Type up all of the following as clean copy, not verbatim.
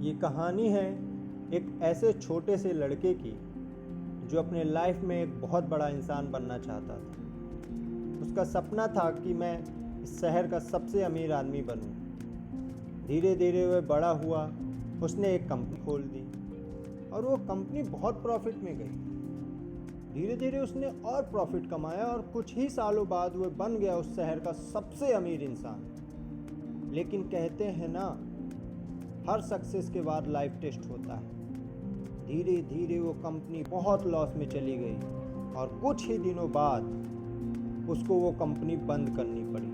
ये कहानी है एक ऐसे छोटे से लड़के की जो अपने लाइफ में एक बहुत बड़ा इंसान बनना चाहता था। उसका सपना था कि मैं इस शहर का सबसे अमीर आदमी बनूं। धीरे धीरे वह बड़ा हुआ, उसने एक कंपनी खोल दी और वो कंपनी बहुत प्रॉफिट में गई। धीरे धीरे उसने और प्रॉफिट कमाया और कुछ ही सालों बाद वह बन गया उस शहर का सबसे अमीर इंसान। लेकिन कहते हैं ना, हर सक्सेस के बाद लाइफ टेस्ट होता है। धीरे धीरे वो कंपनी बहुत लॉस में चली गई और कुछ ही दिनों बाद उसको वो कंपनी बंद करनी पड़ी।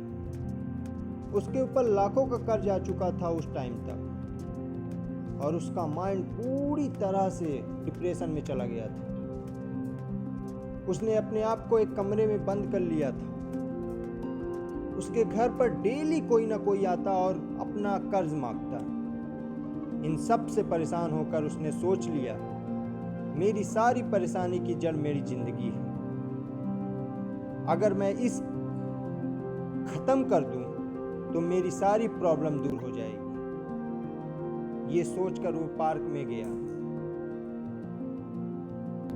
उसके ऊपर लाखों का कर्ज आ चुका था उस टाइम तक और उसका माइंड पूरी तरह से डिप्रेशन में चला गया था। उसने अपने आप को एक कमरे में बंद कर लिया था। उसके घर पर डेली कोई ना कोई आता और अपना कर्ज मांगता। इन सब से परेशान होकर उसने सोच लिया, मेरी सारी परेशानी की जड़ मेरी जिंदगी है। अगर मैं इस खत्म कर दूं तो मेरी सारी प्रॉब्लम दूर हो जाएगी। ये सोचकर वो पार्क में गया।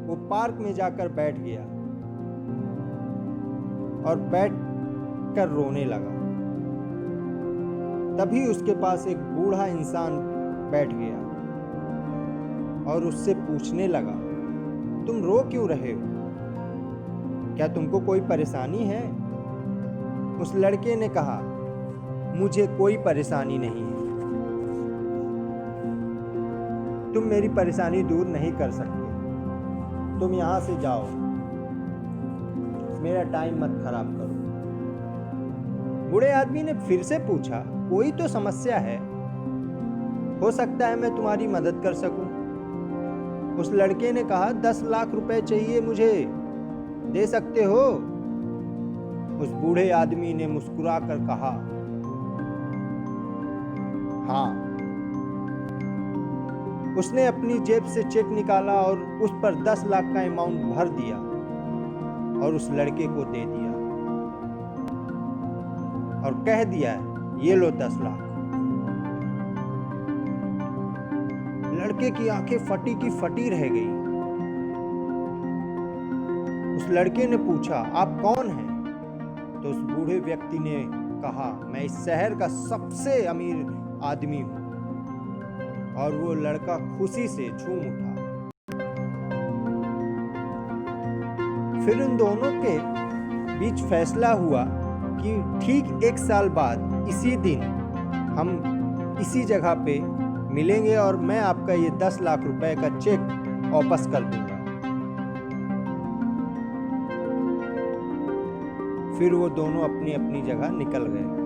वो पार्क में जाकर बैठ गया और बैठ कर रोने लगा। तभी उसके पास एक बूढ़ा इंसान बैठ गया और उससे पूछने लगा, तुम रो क्यों रहे हो? क्या तुमको कोई परेशानी है? उस लड़के ने कहा, मुझे कोई परेशानी नहीं है। तुम मेरी परेशानी दूर नहीं कर सकते। तुम यहां से जाओ, मेरा टाइम मत खराब करो। बूढ़े आदमी ने फिर से पूछा, कोई तो समस्या है, हो सकता है मैं तुम्हारी मदद कर सकूं। उस लड़के ने कहा, 10 लाख रुपए चाहिए मुझे, दे सकते हो? उस बूढ़े आदमी ने मुस्कुराकर कहा, हाँ। उसने अपनी जेब से चेक निकाला और उस पर 10 लाख का अमाउंट भर दिया और उस लड़के को दे दिया और कह दिया, ये लो 10 लाख। लड़के की आंखें फटी की फटी रह गई। उस लड़के ने पूछा, आप कौन हैं? तो उस बूढ़े व्यक्ति ने कहा, मैं इस शहर का सबसे अमीर आदमी हूं। और वो लड़का खुशी से झूम उठा। फिर उन दोनों के बीच फैसला हुआ कि ठीक 1 साल बाद इसी दिन हम इसी जगह पे मिलेंगे और मैं आपका ये 10 लाख रुपए का चेक वापस कर दूंगा। फिर वो दोनों अपनी अपनी जगह निकल गए।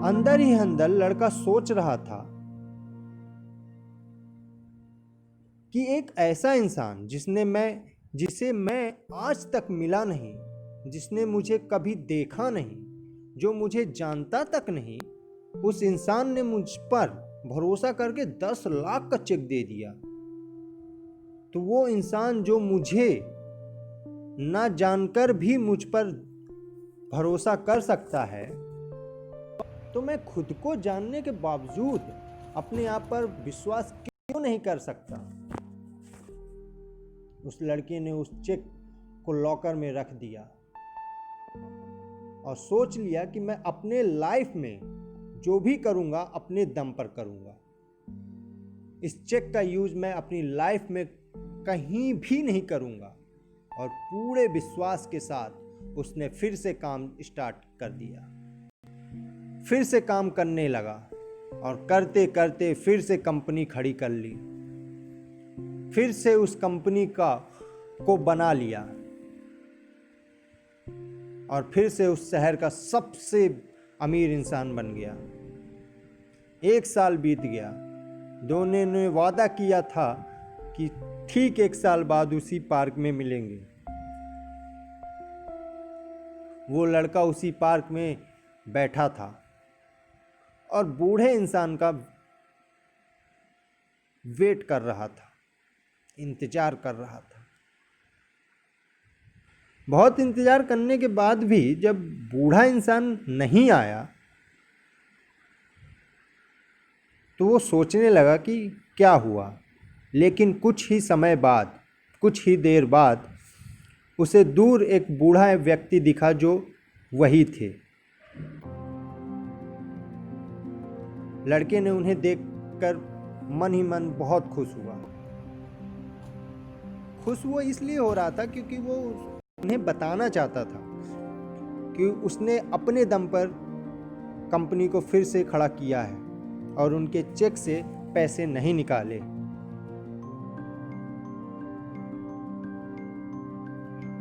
अंदर ही अंदर लड़का सोच रहा था कि एक ऐसा इंसान जिसे मैं आज तक मिला नहीं, जिसने मुझे कभी देखा नहीं, जो मुझे जानता तक नहीं, उस इंसान ने मुझ पर भरोसा करके 10 लाख का चेक दे दिया। तो वो इंसान जो मुझे ना जानकर भी मुझ पर भरोसा कर सकता है, तो मैं खुद को जानने के बावजूद अपने आप पर विश्वास क्यों नहीं कर सकता? उस लड़के ने उस चेक को लॉकर में रख दिया और सोच लिया कि मैं अपने लाइफ में जो भी करूंगा अपने दम पर करूंगा। इस चेक का यूज मैं अपनी लाइफ में कहीं भी नहीं करूंगा। और पूरे विश्वास के साथ उसने फिर से काम स्टार्ट कर दिया। फिर से काम करने लगा और करते करते फिर से कंपनी खड़ी कर ली। फिर से उस कंपनी को बना लिया और फिर से उस शहर का सबसे अमीर इंसान बन गया। 1 साल बीत गया। दोनों ने वादा किया था कि ठीक 1 साल बाद उसी पार्क में मिलेंगे। वो लड़का उसी पार्क में बैठा था और बूढ़े इंसान का वेट कर रहा था, इंतजार कर रहा था। बहुत इंतज़ार करने के बाद भी जब बूढ़ा इंसान नहीं आया तो वो सोचने लगा कि क्या हुआ। लेकिन कुछ ही देर बाद उसे दूर एक बूढ़ा व्यक्ति दिखा जो वही थे। लड़के ने उन्हें देखकर मन ही मन बहुत खुश हुआ। खुश वो इसलिए हो रहा था क्योंकि वो उन्हें बताना चाहता था कि उसने अपने दम पर कंपनी को फिर से खड़ा किया है और उनके चेक से पैसे नहीं निकाले।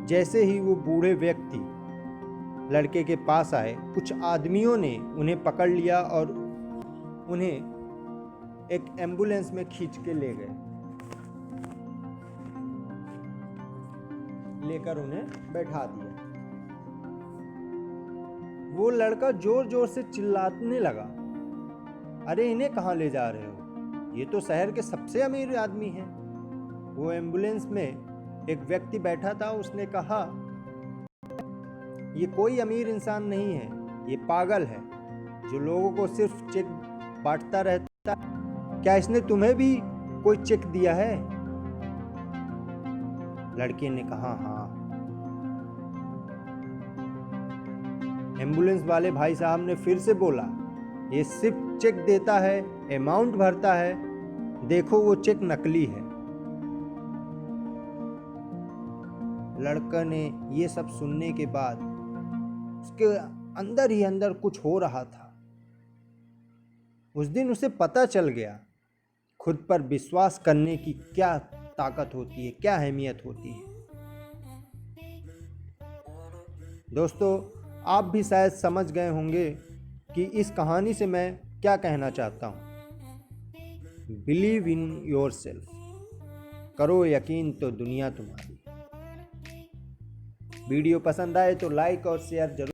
जैसे ही वो बूढ़े व्यक्ति लड़के के पास आए, कुछ आदमियों ने उन्हें पकड़ लिया और उन्हें एक एम्बुलेंस में खींच के ले गए, लेकर उन्हें बैठा दिया। वो लड़का जोर जोर से चिल्लाने लगा, अरे इन्हें कहाँ ले जा रहे हो? ये तो शहर के सबसे अमीर आदमी हैं। वो एम्बुलेंस में एक व्यक्ति बैठा था, उसने कहा, ये कोई अमीर इंसान नहीं है, ये पागल है जो लोगों को सिर्फ चेक बांटता रहता। क्या इसने तुम्हें भी कोई चेक दिया है? लड़के ने कहा, हाँ। एम्बुलेंस वाले भाई साहब ने फिर से बोला, ये सिर्फ चेक देता है, अमाउंट भरता है, देखो वो चेक नकली है। लड़का ने ये सब सुनने के बाद उसके अंदर ही अंदर कुछ हो रहा था। उस दिन उसे पता चल गया खुद पर विश्वास करने की क्या ताकत होती है, क्या अहमियत होती है। दोस्तों, आप भी शायद समझ गए होंगे कि इस कहानी से मैं क्या कहना चाहता हूँ। बिलीव इन योरसेल्फ, करो यकीन तो दुनिया तुम्हारी। वीडियो पसंद आए तो लाइक और शेयर जरूर